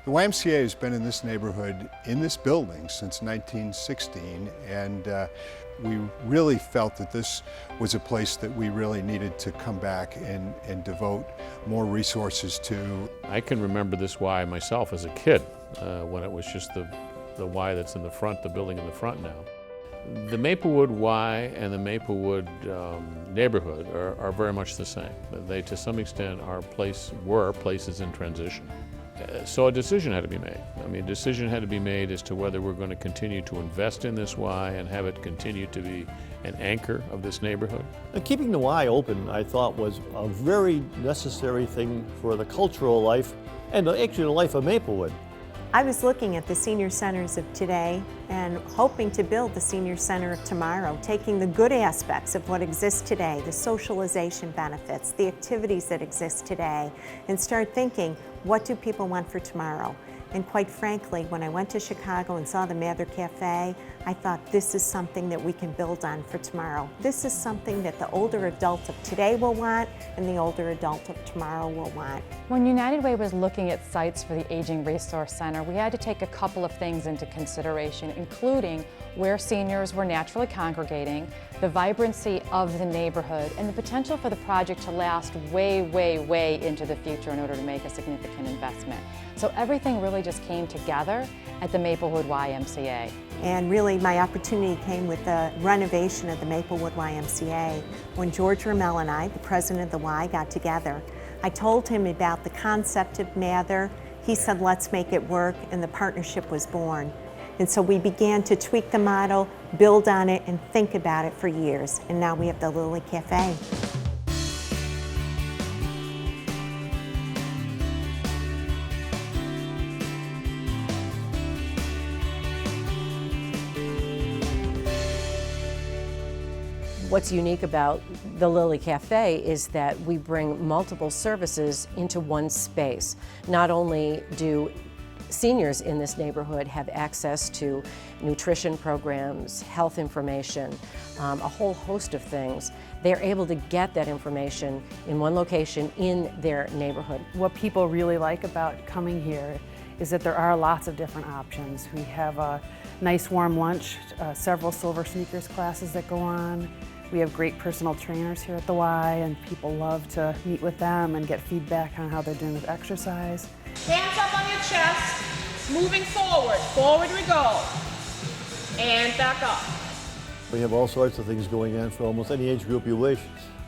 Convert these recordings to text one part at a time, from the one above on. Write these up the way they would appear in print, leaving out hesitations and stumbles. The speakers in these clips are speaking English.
The YMCA has been in this neighborhood, in this building, since 1916, and we really felt that this was a place that we really needed to come back and devote more resources to. I can remember this Y myself as a kid, when it was just the Y that's in the front, the building in the front now. The Maplewood Y and the Maplewood neighborhood are very much the same. They, to some extent, were places in transition. So a decision had to be made. I mean, a decision had to be made as to whether we're going to continue to invest in this Y and have it continue to be an anchor of this neighborhood. Keeping the Y open, I thought, was a very necessary thing for the cultural life and actually the life of Maplewood. I was looking at the senior centers of today and hoping to build the senior center of tomorrow, taking the good aspects of what exists today, the socialization benefits, the activities that exist today, and start thinking, what do people want for tomorrow? And quite frankly, when I went to Chicago and saw the Mather Cafe, I thought this is something that we can build on for tomorrow. This is something that the older adult of today will want and the older adult of tomorrow will want. When United Way was looking at sites for the Aging Resource Center, we had to take a couple of things into consideration, including where seniors were naturally congregating, the vibrancy of the neighborhood, and the potential for the project to last way, way, way into the future in order to make a significant investment. So everything really just came together at the Maplewood YMCA. And really my opportunity came with the renovation of the Maplewood YMCA. When George Ramel and I, the president of the Y, got together, I told him about the concept of Mather. He said, let's make it work, and the partnership was born. And so we began to tweak the model, build on it, and think about it for years. And now we have the Lily Cafe. What's unique about the Lily Cafe is that we bring multiple services into one space. Not only do seniors in this neighborhood have access to nutrition programs, health information, a whole host of things, they're able to get that information in one location in their neighborhood. What people really like about coming here is that there are lots of different options. We have a nice warm lunch, several silver sneakers classes that go on. We have great personal trainers here at the Y, and people love to meet with them and get feedback on how they're doing with exercise. Hands up on your chest, moving forward. Forward we go. And back up. We have all sorts of things going on for almost any age group you wish.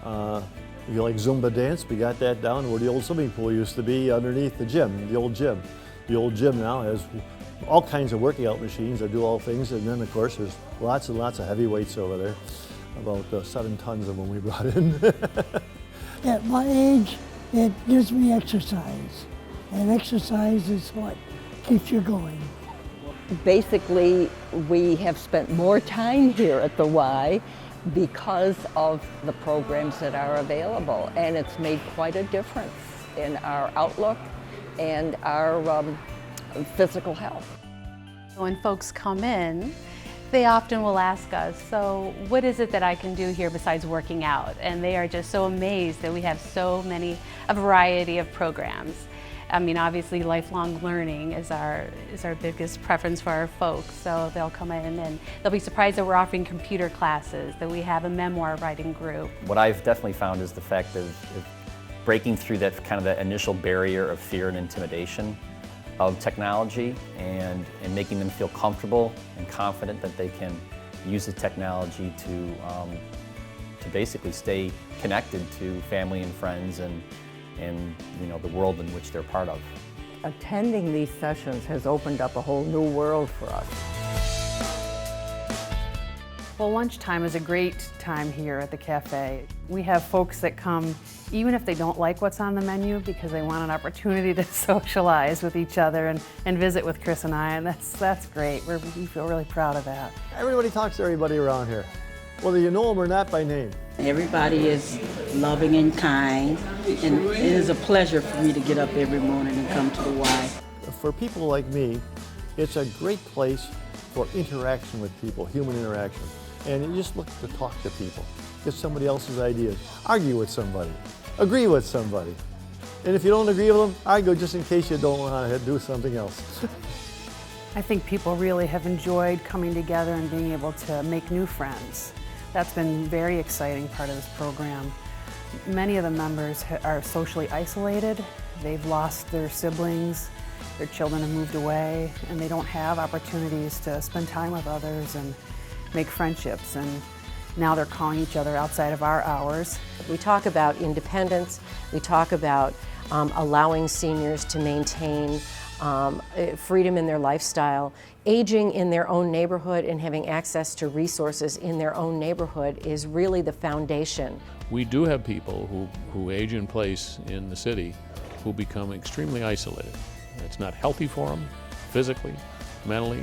If you like Zumba dance, we got that down where the old swimming pool used to be underneath the gym, the old gym. The old gym now has all kinds of working out machines that do all things, and then of course there's lots and lots of heavy weights over there. About 7 tons of them we brought in. At my age, it gives me exercise, and exercise is what keeps you going. Basically, we have spent more time here at the Y because of the programs that are available, and it's made quite a difference in our outlook and our physical health. When folks come in, they often will ask us, so what is it that I can do here besides working out? And they are just so amazed that we have a variety of programs. I mean, obviously lifelong learning is our biggest preference for our folks. So they'll come in and they'll be surprised that we're offering computer classes, that we have a memoir writing group. What I've definitely found is the fact of breaking through that kind of that initial barrier of fear and intimidation of technology and making them feel comfortable and confident that they can use the technology to basically stay connected to family and friends and you know, the world in which they're part of. Attending these sessions has opened up a whole new world for us. Well, lunchtime is a great time here at the cafe. We have folks that come even if they don't like what's on the menu because they want an opportunity to socialize with each other and visit with Chris and I, and that's great. We feel really proud of that. Everybody talks to everybody around here, whether you know them or not by name. Everybody is loving and kind, and it is a pleasure for me to get up every morning and come to the Y. For people like me, it's a great place for interaction with people, human interaction. And you just look to talk to people, get somebody else's ideas, argue with somebody, agree with somebody. And if you don't agree with them, I go just in case you don't want to do something else. I think people really have enjoyed coming together and being able to make new friends. That's been a very exciting part of this program. Many of the members are socially isolated. They've lost their siblings, their children have moved away, and they don't have opportunities to spend time with others and make friendships. And now they're calling each other outside of our hours. We talk about independence, we talk about allowing seniors to maintain freedom in their lifestyle. Aging in their own neighborhood and having access to resources in their own neighborhood is really the foundation. We do have people who age in place in the city who become extremely isolated. It's not healthy for them, physically, mentally,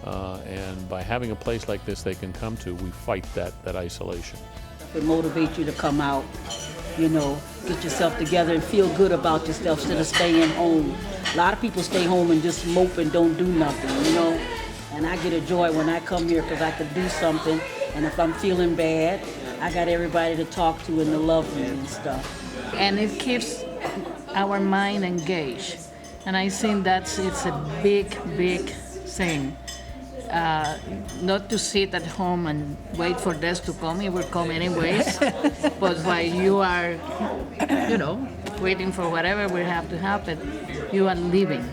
and by having a place like this they can come to, we fight that isolation. It motivates you to come out, you know, get yourself together and feel good about yourself instead of staying home. A lot of people stay home and just mope and don't do nothing, you know. And I get a joy when I come here because I can do something. And if I'm feeling bad, I got everybody to talk to and to love me and stuff. And it keeps our mind engaged. And I think it's a big thing. Not to sit at home and wait for this to come. It will come anyways. But while you are, you know, waiting for whatever will have to happen, you are living,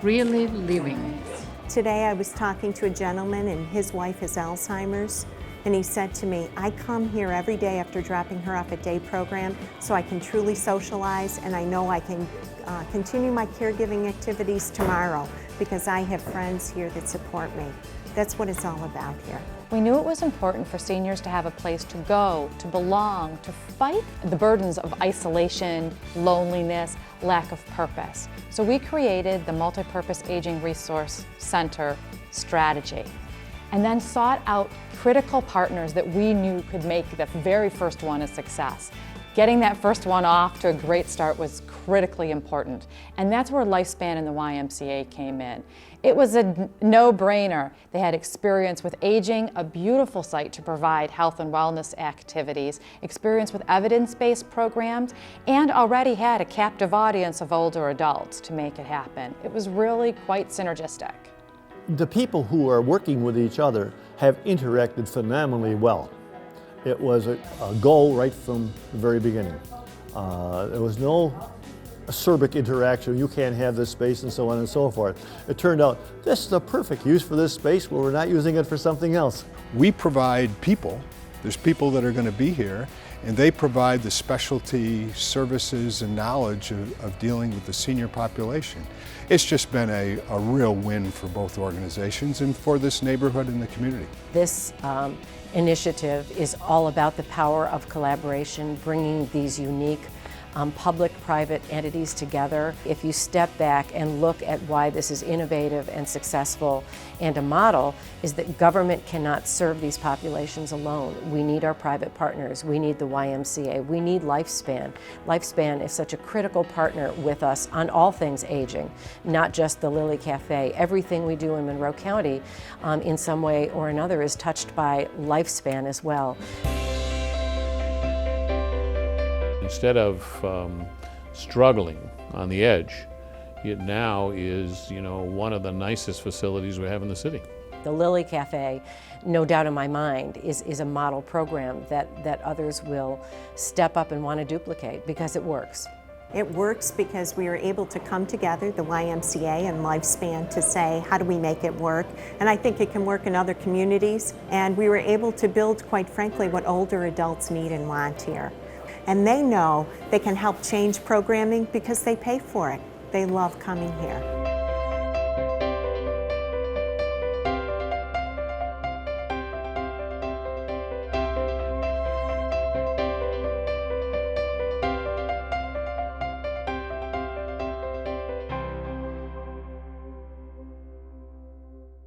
really living. Today I was talking to a gentleman and his wife has Alzheimer's, and he said to me, I come here every day after dropping her off at day program so I can truly socialize and I know I can continue my caregiving activities tomorrow because I have friends here that support me. That's what it's all about here. We knew it was important for seniors to have a place to go, to belong, to fight the burdens of isolation, loneliness, lack of purpose. So we created the Multipurpose Aging Resource Center strategy and then sought out critical partners that we knew could make the very first one a success. Getting that first one off to a great start was critically important, and that's where Lifespan and the YMCA came in. It was a no-brainer. They had experience with aging, a beautiful site to provide health and wellness activities, experience with evidence-based programs, and already had a captive audience of older adults to make it happen. It was really quite synergistic. The people who are working with each other have interacted phenomenally well. It was a goal right from the very beginning. There was no acerbic interaction, you can't have this space and so on and so forth. It turned out this is the perfect use for this space where we're not using it for something else. We provide people, there's people that are going to be here, and they provide the specialty services and knowledge of dealing with the senior population. It's just been a real win for both organizations and for this neighborhood and the community. This initiative is all about the power of collaboration, bringing these unique public-private entities together. If you step back and look at why this is innovative and successful and a model, is that government cannot serve these populations alone. We need our private partners. We need the YMCA. We need Lifespan. Lifespan is such a critical partner with us on all things aging, not just the Lily Cafe. Everything we do in Monroe County in some way or another is touched by Lifespan as well. Instead of struggling on the edge, it now is, you know, one of the nicest facilities we have in the city. The Lily Cafe, no doubt in my mind, is a model program that others will step up and want to duplicate because it works. It works because we were able to come together, the YMCA and Lifespan, to say, how do we make it work? And I think it can work in other communities. And we were able to build, quite frankly, what older adults need and want here. And they know they can help change programming because they pay for it. They love coming here.